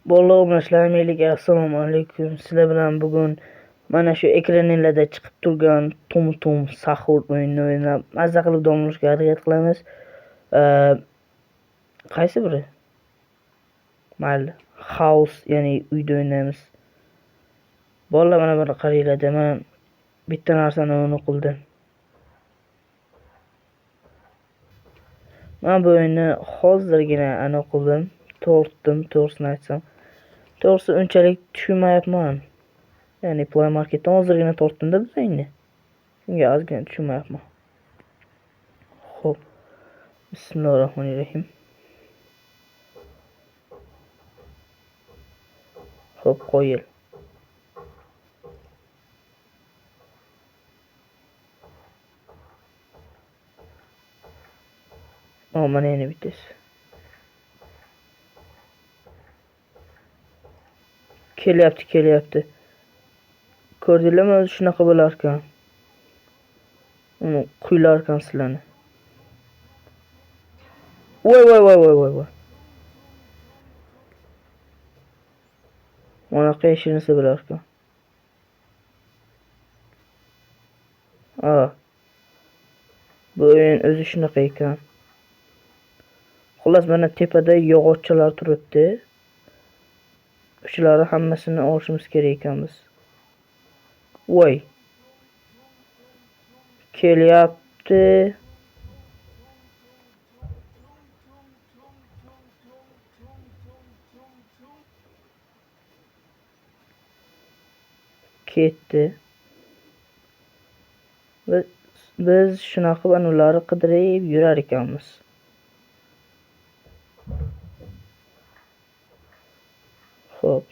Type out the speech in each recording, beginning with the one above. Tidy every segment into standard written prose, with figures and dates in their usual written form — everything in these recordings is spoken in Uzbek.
Bolalar assalomu assalomu alaykum. Sizlar bilan bugun mana shu ekranlarda chiqib turgan Tum Sahur o'yinini o'ynab mazza qilib dam olishga harakat qilamiz. Qaysi biri? Mayli. House, ya'ni uyda o'ynaymiz. Bolalar mana buni qaranglar, men bitta narsani unutdim. Men bu o'yinni hozirgina aniqladim. To'g'risini aytsam. To'g'risi unchalik tushunmayapman. Ya'ni Play Marketdan hozirgina tortdim-da bu o'yinni. Shunga ozgina tushunmayapman. Xo'p. Bismillahirrohmanirrohim. Xo'p, qo'yil. Mana yana bittasi. Kelyapti. Ko'rdinglarmi, o'zi shunaqa bo'lar ekan. Uni quylar ekan sizlarni. Voy. Bunaqa yashirinsa bo'lar ekan. Bu o'yin o'zi shunaqa ekan. Xullas, mana tepada yog'ochchalar turibdi. Shularni hammasini olishimiz kerak ekanmiz. Voy. Kelyapti. Ketdi. Biz shunaqa ularni qidirib yurar ekanmiz. Xo'p.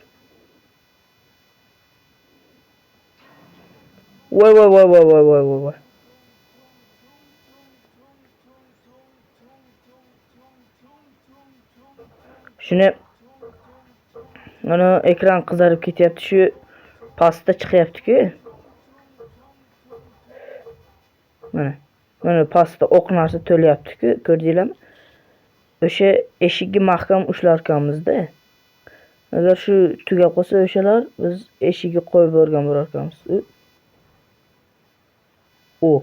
Voy. Shuni mana ekran qizarib ketyapti, shu pastda chiqyapti-ku. Mana pastda oq narsa to'lyapti-ku, ko'rdinglarmi? O'sha eshikni mahkam ushlar ekanmiz-da. Agar shu tugab qolsa o'shalar, biz eshikni qo'yib o'rgan bo'lar ekanmiz. Voy.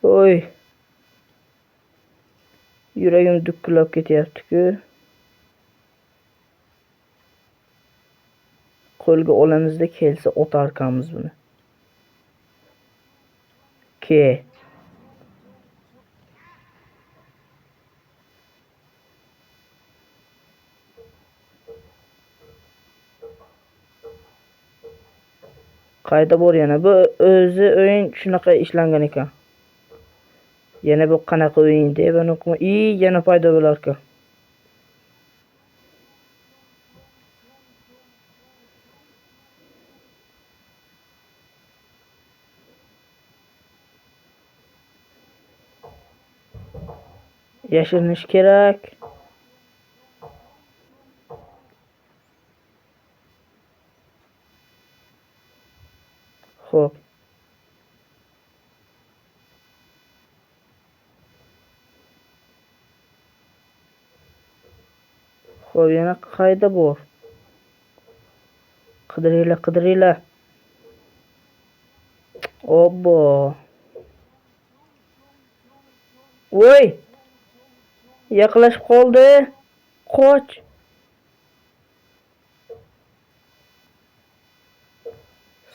Oy. Yuragim dukkillab ketyapti-ku. Qo'lga olamizda kelsa otar ekanmiz buni. Qayda bor yana? Bu o'zi o'yin shunaqa ishlangan ekan. Yana bu qanaqa o'yin deb aniqmi? Yana paydo bo'lar ekan. Yashirinish kerak. Xo'p. Xo'p, yana qayda bor? Qidiringlar. Obbo. Voy. Yaqinlashib qoldi. Qoch.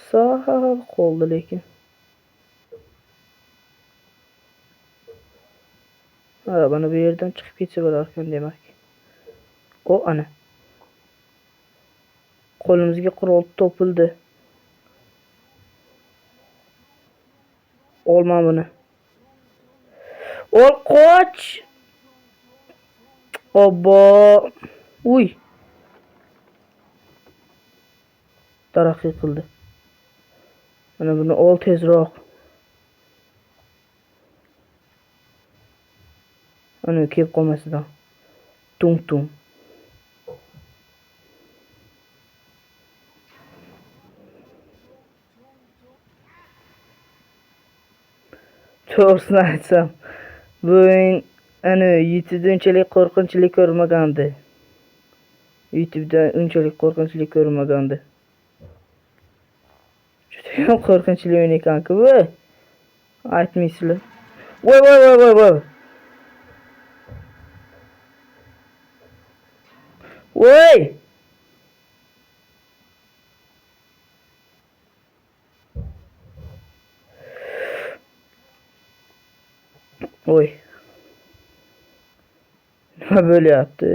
Sal qoldi lekin. Mana bu yerdan chiqib ketsa bo'lar ekan demak. Ana. Qo'limizga qurol topildi. Olma buni. Qoch. Obbo. Uy. Taraqqiy qildi. Mana buni ol tezroq. Ana kelib qolmasidan. Tum. to'g'risini aytsam, bu o'yin ana YouTube'da unchalik qo'rqinchli ko'rmagandi. YouTube'da unchalik qo'rqinchli ko'rmagandi. Juda ham qo'rqinchli o'yin ekan-ku bu. Aytmaysizlar. Voy voy voy voy voy. Voy! Oy. Nima bo'lyapti?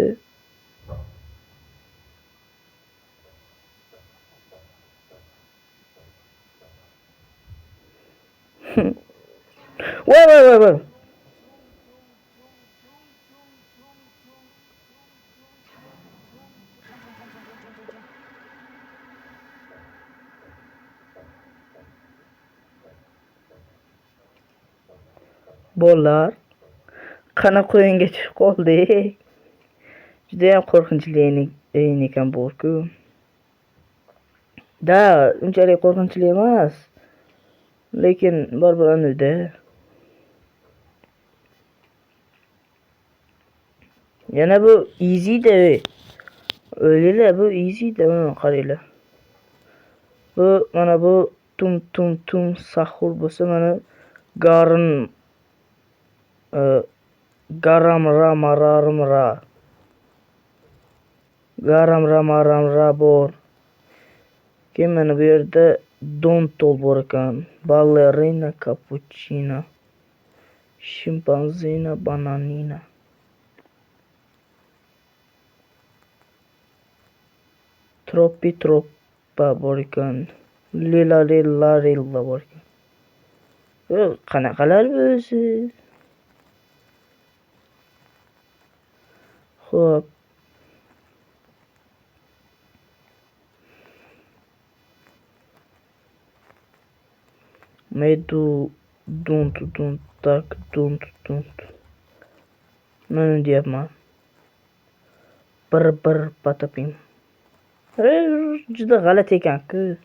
Voy voy voy voy. Bolalar qana qo'yinga tushib qoldik. Juda ham qo'rqinchli o'yin ekan bu-ku. Da, unchalik qo'rqinchli emas. Lekin baribir anida. Yana bu easy da. O'ylanglar, bu easy da, mana qaranglar. Bu mana bu tum sahur bo'lsa, mana garim garam ramararim ra. Garam ramaram ra bor. Keyin mana bu yerda Dontol bor ekan. Ballerina cappuccino. Shimpanzina bananina. Troppa bor ekan. Lila bor ekan. Qanaqalar bu o'zi? Xo'p. Medu don't. Mana deyapman. Bir patapim. Juda g'alati ekan-ku.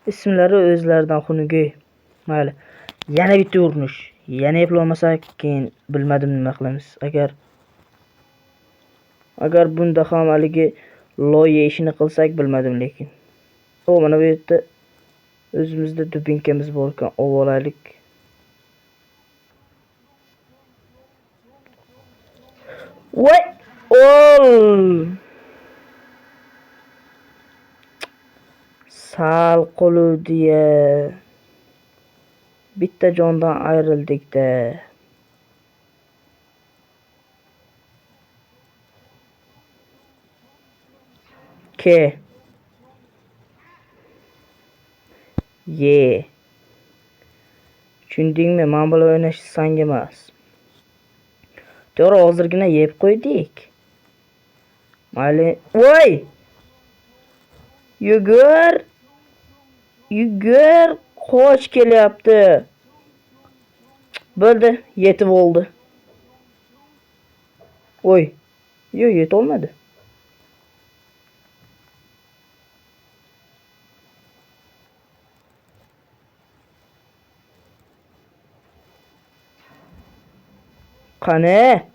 Ismlari o'zlaridan xunuk. Mayli. Yana bitta urinish. Yana eplolmasak, keyin bilmadim nima qilamiz. Agar bunda ham haligi loyiha ishini qilsak bilmadim lekin. Mana bu yerda o'zimizda dubinkamiz bor ekan, ovolaylik. Voy! Sal qoluvdi-ya. Bitta jondan ayrildik-da. Ye. Tushundingmi? Men bilan o'ynash sang emas. To'g'ri, hozirgina yeb qo'ydik. Mayli. Voy! Yugur! Qoch kelyapti. Bo'ldi, yetib oldi. Voy. Yo'q, yetib olmadi. Qani?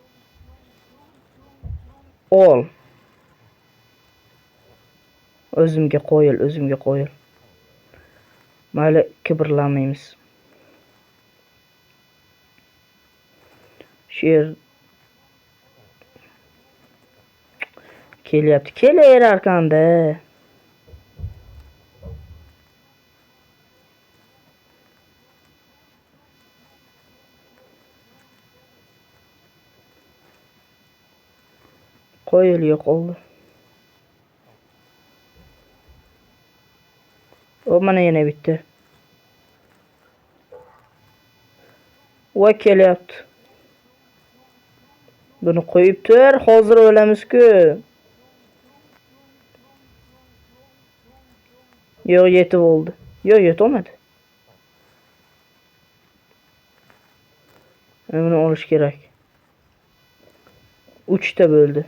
Ol. O'zimga qo'yil. Mayli, kibrlanmaymiz. Sher kelyapti. Kelayarkan-da. Qo'yil yo'qoldi. Mana yana bitti. Voy kelyapti. Buni qo'yib tur, hozir o'lamiz-ku. Yo'q, yetib oldi. Yo'q, yetolmadi. Buni olish kerak. 3 ta bo'ldi.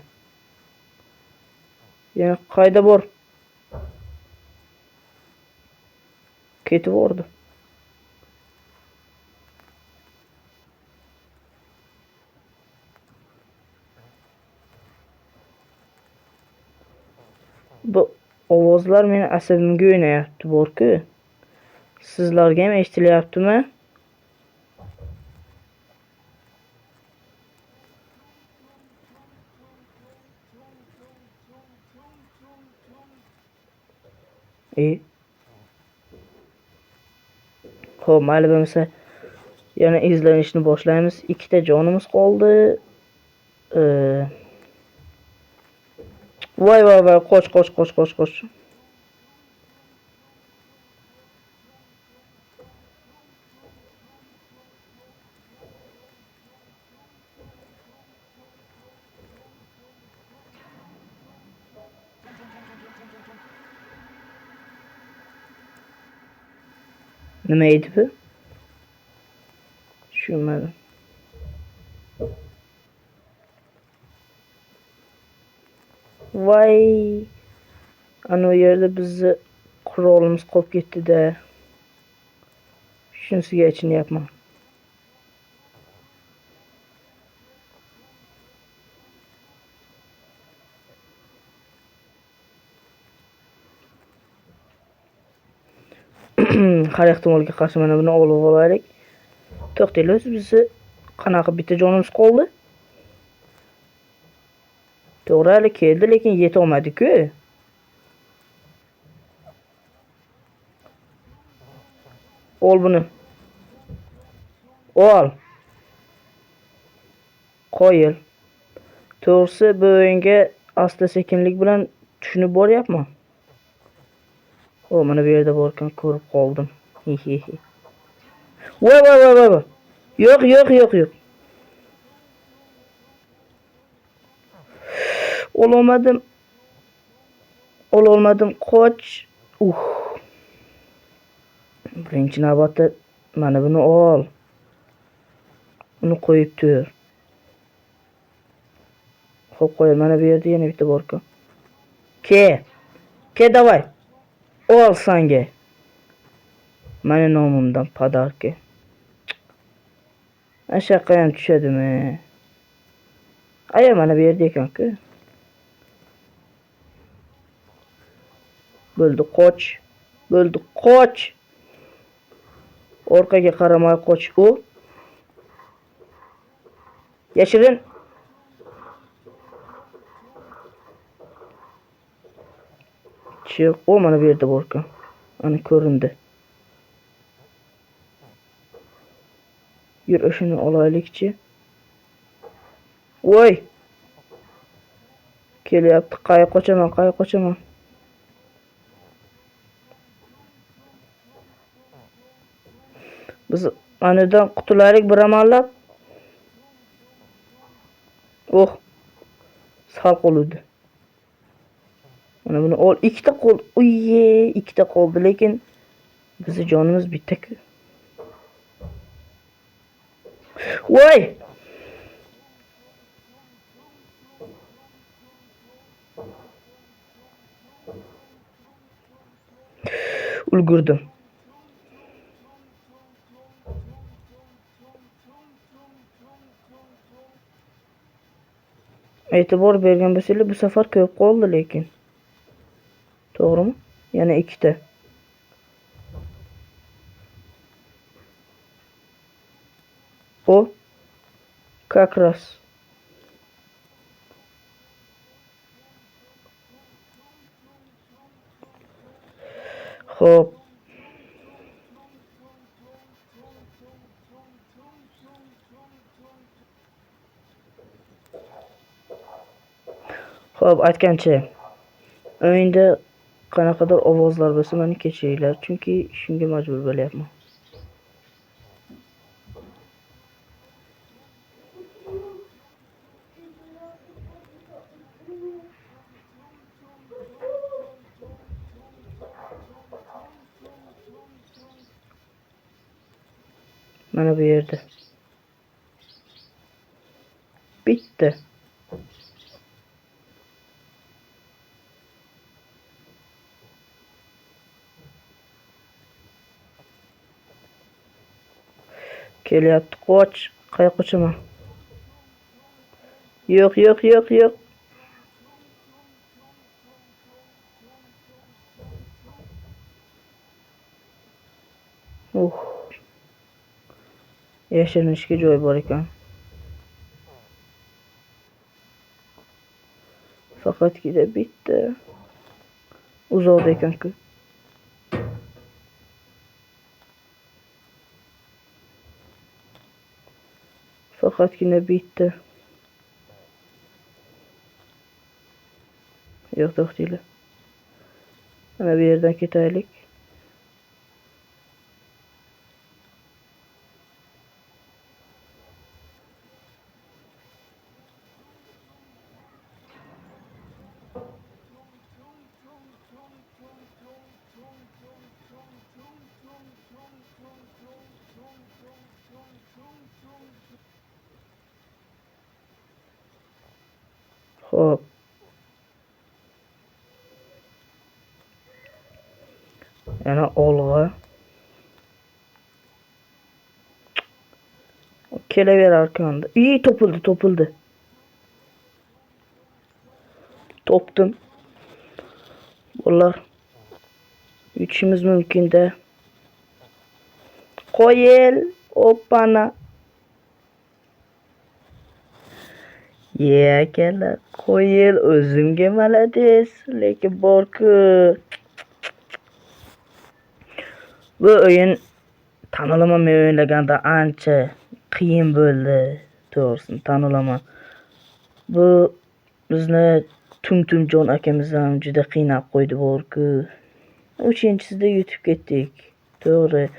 Yana qayda bor? Ketib bordi. Bu ovozlar meni asabimga o'ynayapti, borku. Sizlarga ham eshitilyaptimi? Xo'p, mayli bo'lmasa, yana izlanishni boshlaymiz. Ikkita jonimiz qoldi. Voy, qoch. Nima edi bu? Tushunmadim. Voy, ana u yerda bizni qurolimiz qolib ketdi-da. Shunisiga achinyapman. Har ehtimolga qarshi mana buni olib olaylik. To'xtaylik, bizni qanaqa bitta jonimiz qoldi? To'g'ri, hali keldi, lekin yeta olmadik-ku. Ol buni. Ol. Qo'yil. To'g'risi bu o'yinga asta-sekinlik bilan tushunib boryapman. O, mana bu yerda bor ekan, ko'rib qoldim. Voy. Yo'q. Ololmadim. Qoch. Birinchi navbatda mana buni ol. Uni qo'yib tur. Xo'p, qo'y. Mana bu yerda yana bitta bor ekan. Ke, davay. Ol sanga. Mani nomimdan podarka. Ashaqqa ham tushadimi? Aya, mana bu yerda ekan-ku. Bo'ldi, qoch. Orqaga qaramay qoch. U. Yashirin. Chiq. O, mana bu yerda bor ekan. Ana ko'rindi. Yur, o'shani olaylik-chi. Voy. Kelyapti. Qayoqqa qochaman. Biz anidan qutulalik bir amallab. Sal qoludi. Mana buni ol. Ikkita qol. Uyye, ikkita qoldi, lekin bizni jonimiz bitta-ku. Voy! Ulgurdim. E'tibor bergan bo'lsanglar, bu safar ko'p qoldi lekin. To'g'rimi? Yana ikkita. O, как раз. Xo'p. Xo'p, aytgancha, o'yinda qanaqadir ovozlar bo'lsa, meni kechiringlar, chunki shunga majbur bo'lyapman. Mana bu yerda. Bitti. Kelyapti, qoch. Qayoqqa qochaman? Yo'q. Yashirinishga joy bor ekan. Faqatgina bitta uzoqda ekan-ku. Faqatgina bitta. Yo'q, to'xtanglar. Mana bu yerdan ketaylik. Xo'p. Yana olg'a. Kelaverar ekan. Topildi. Topdim. Ular yutishimiz mumkin-da. Qo'yil. Oppana. Akalar, qo'yil. O'zimga malades. Lekin bor-ku. Bu o'yin tan olaman, men o'ylaganda ancha qiyin bo'ldi. To'g'risini tan olaman. Bu bizni Tumtumjon akamiz ham juda qiynab qo'ydi bor-ku. 3-chisida yutib ketdik. To'g'ri,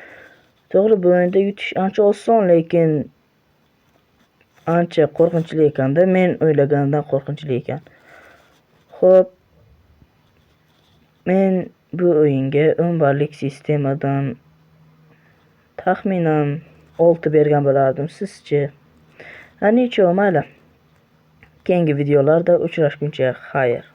bu o'yinda yutish ancha oson, lekin ancha qo'rqinchli ekan-da. Men o'ylaganimdan qo'rqinchli ekan. Xo'p, men bu o'yinga 10 ballik sistemadan taxminan 6 bergan bo'lardim. Sizchi? Mayli. Keyingi videolarda uchrashguncha xayr.